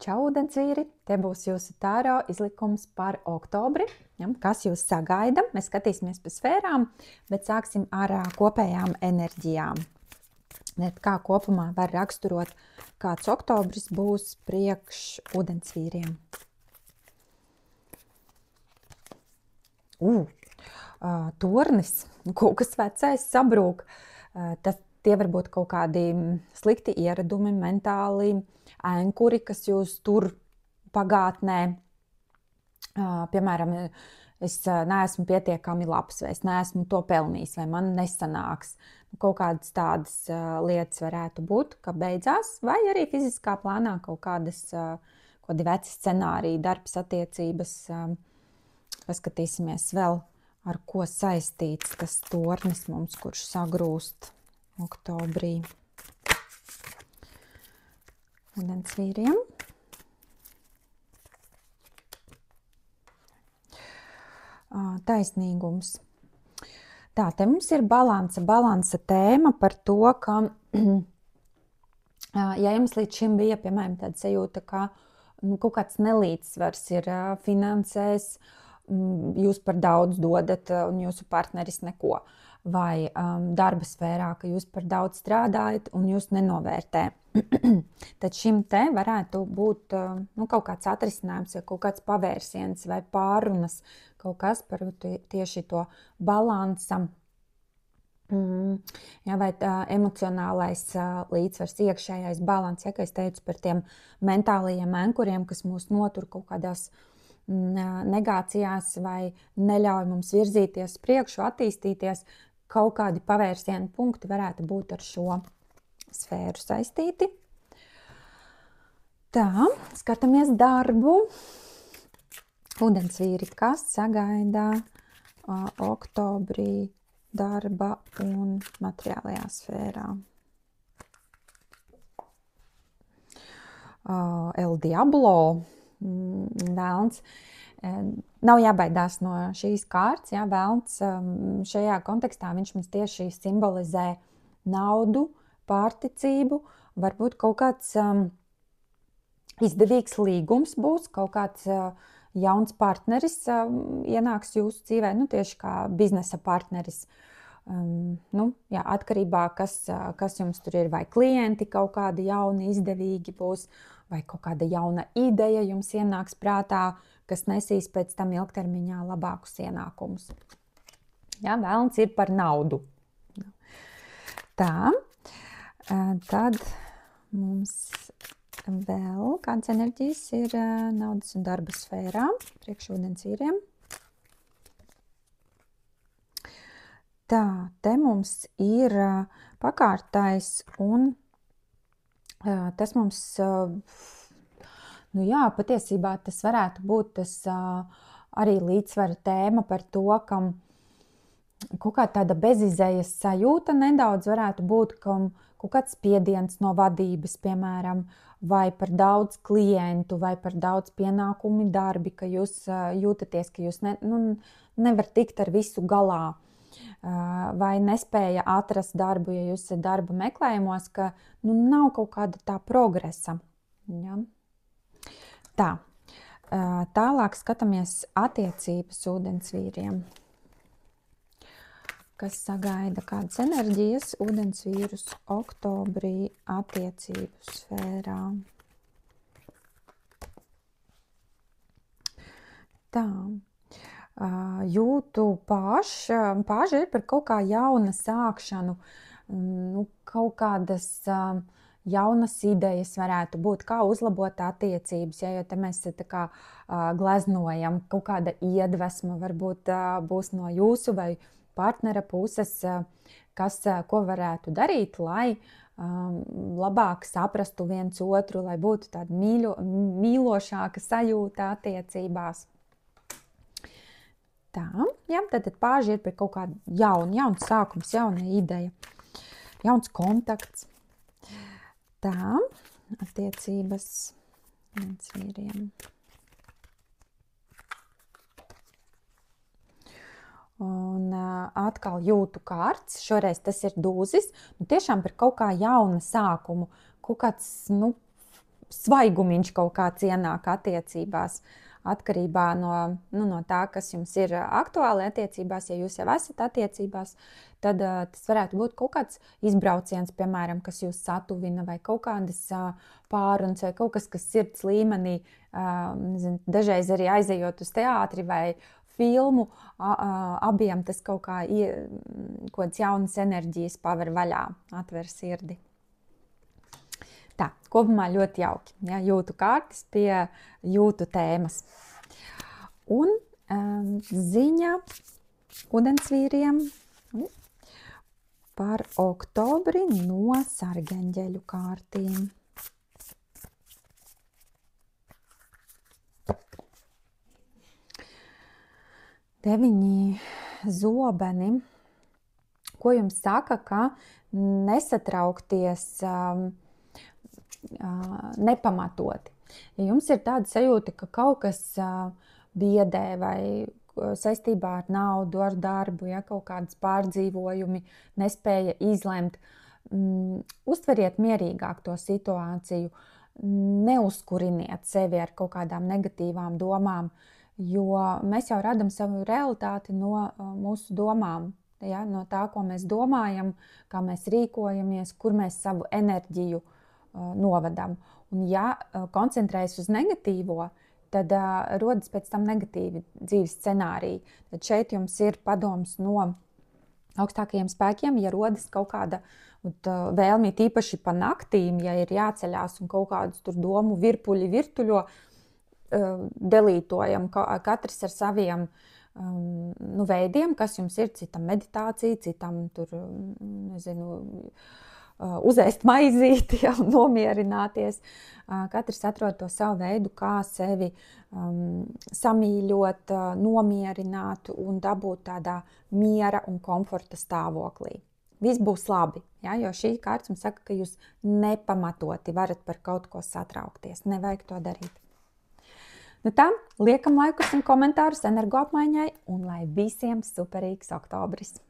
Čau, ūdensvīri! Te būs jūsu tāro izlikums par oktobri. Kas jūs sagaida? Mēs skatīsimies pa sfērām, bet sāksim ar kopējām enerģijām. Kā kopumā var raksturot, kāds oktobris būs priekš ūdensvīriem? Tornis, kaut kas vecais sabrūk. Tie var būt kaut kādi slikti ieradumi, mentāli ēnkuri, kas jūs tur pagātnē. Piemēram, es neesmu pietiekami labs, vai es neesmu to pelnījis, vai man nesanāks. Kaut kādas tādas lietas varētu būt, ka beidzās, vai arī fiziskā plānā kaut kādi veci scenāriji, darbs, attiecības. Paskatīsimies vēl, ar ko saistīts tas tornis mums, kurš sagrūst oktobrī. Ūdensvīriem. Taisnīgums. Tā, te mums ir balansa tēma par to, ka, ja jums līdz šim bija, piemēram, tāda sajūta, ka kaut kāds nelīdzsvars ir finansēs, jūs par daudz dodat un jūsu partneris neko, vai darba sfērā, ka jūs par daudz strādājat un jūs nenovērtē. Tad šim te varētu būt kaut kāds atrisinājums, vai kaut kāds pavērsiens, vai pārunas, kaut kas par tieši to balansa, vai emocionālais līdzsvars, iekšējais balans, ka es teicu par tiem mentālajiem ēnkuriem, kas mūs notur kaut kādās negācijās vai neļauj mums virzīties priekšu, attīstīties. Kaut kādi pavērsienu punkti varētu būt ar šo sfēru saistīti. Tā, skatāmies darbu. Ūdensvīri, kas sagaida oktobrī darba un materiālajā sfērā? El Diablo, velns. Nav jābaidās no šīs kārtas. Velns šajā kontekstā viņš mums tieši simbolizē naudu, pārticību, varbūt kaut kāds izdevīgs līgums būs, kaut kāds jauns partneris ienāks jūsu dzīvē, tieši kā biznesa partneris. Atkarībā, kas jums tur ir, vai klienti kaut kādi jauni, izdevīgi būs, vai kaut kāda jauna ideja jums ienāks prātā, kas nesīs pēc tam ilgtermiņā labākus ienākumus. Velns ir par naudu. Tā, tad mums vēl kādas enerģijas ir naudas un darba sfērā priekš ūdensvīriem. Tā, te mums ir pakārtais un tas mums, patiesībā tas varētu būt tas arī līdzsvara tēma par to, ka kaut kā tāda bezizējas sajūta nedaudz varētu būt, ka kaut kāds spiediens no vadības, piemēram, vai par daudz klientu, vai par daudz pienākumu darbi, ka jūs jūtaties, ka jūs nevar tikt ar visu galā. Vai nespēja atrast darbu, ja jūs esat darba meklējumos, ka nav kaut kāda tā progresa. Ja? Tā. Tālāk skatāmies attiecības ūdensvīriem. Kas sagaida kādas enerģijas ūdensvīrus oktobrī attiecību sfērā. Tā. Jūtu pāži ir par kaut kā jauna sākšanu, kaut kādas jaunas idejas varētu būt, kā uzlabot attiecības, jo te mēs tā kā gleznojam, kaut kāda iedvesma varbūt būs no jūsu vai partnera puses, ko varētu darīt, lai labāk saprastu viens otru, lai būtu tāda mīlošāka sajūta attiecībās. Tā, tad pāži ir par kaut kādu jauns sākums, jauna ideja, jauns kontakts. Tā, attiecības ūdensvīriem. Un atkal jūtu kārts, šoreiz tas ir dūzis, tiešām par kaut kā jauna sākumu, kaut kāds, svaigumiņš kaut kāds ienāk attiecībās. Atkarībā no tā, kas jums ir aktuāli attiecībās, ja jūs jau esat attiecībās, tad tas varētu būt kaut kāds izbrauciens, piemēram, kas jūs satuvina, vai kaut kādas pārunas, vai kaut kas sirds līmenī, dažreiz arī aizejot uz teātri vai filmu, abiem tas kaut kādas jaunas enerģijas paver vaļā, atver sirdi. Tā, kopumā ļoti jauki. Ja, jūtu kārtas pie jūtu tēmas. Un ziņa ūdensvīriem par oktobri no sargeņģeļu kārtīm. Deviņi zobeni, ko jums saka, ka nesatraukties nepamatoti. Ja jums ir tāda sajūta, ka kaut kas biedē vai saistībā ar naudu, ar darbu, ja kaut kādas pārdzīvojumi nespēja izlemt, uztveriet mierīgāk to situāciju, neuzkuriniet sevi ar kaut kādām negatīvām domām, jo mēs jau radam savu realitāti no mūsu domām, ja, no tā, ko mēs domājam, kā mēs rīkojamies, kur mēs savu enerģiju novadam. Un ja koncentrējas uz negatīvo, tad rodas pēc tam negatīvi dzīves scenāriji. Tad šeit jums ir padoms no augstākajiem spēkiem, ja rodas kaut kāda vēlmi, tīpaši pa naktīm, ja ir jāceļās un kaut kādus tur domu virpuļi virtuļo, delītojam, katrs ar saviem veidiem, kas jums ir, citam meditācija, citam tur, nezinu, uzēst maizīti, ja, nomierināties. Katrs atrod to savu veidu, kā sevi samīļot, nomierināt un dabūt tādā miera un komforta stāvoklī. Viss būs labi, ja, jo šī kārta mums saka, ka jūs nepamatoti varat par kaut ko satraukties. Nevajag to darīt. Nu tā, liekam laikus un komentārus energoapmaiņai un lai visiem superīgs oktobris!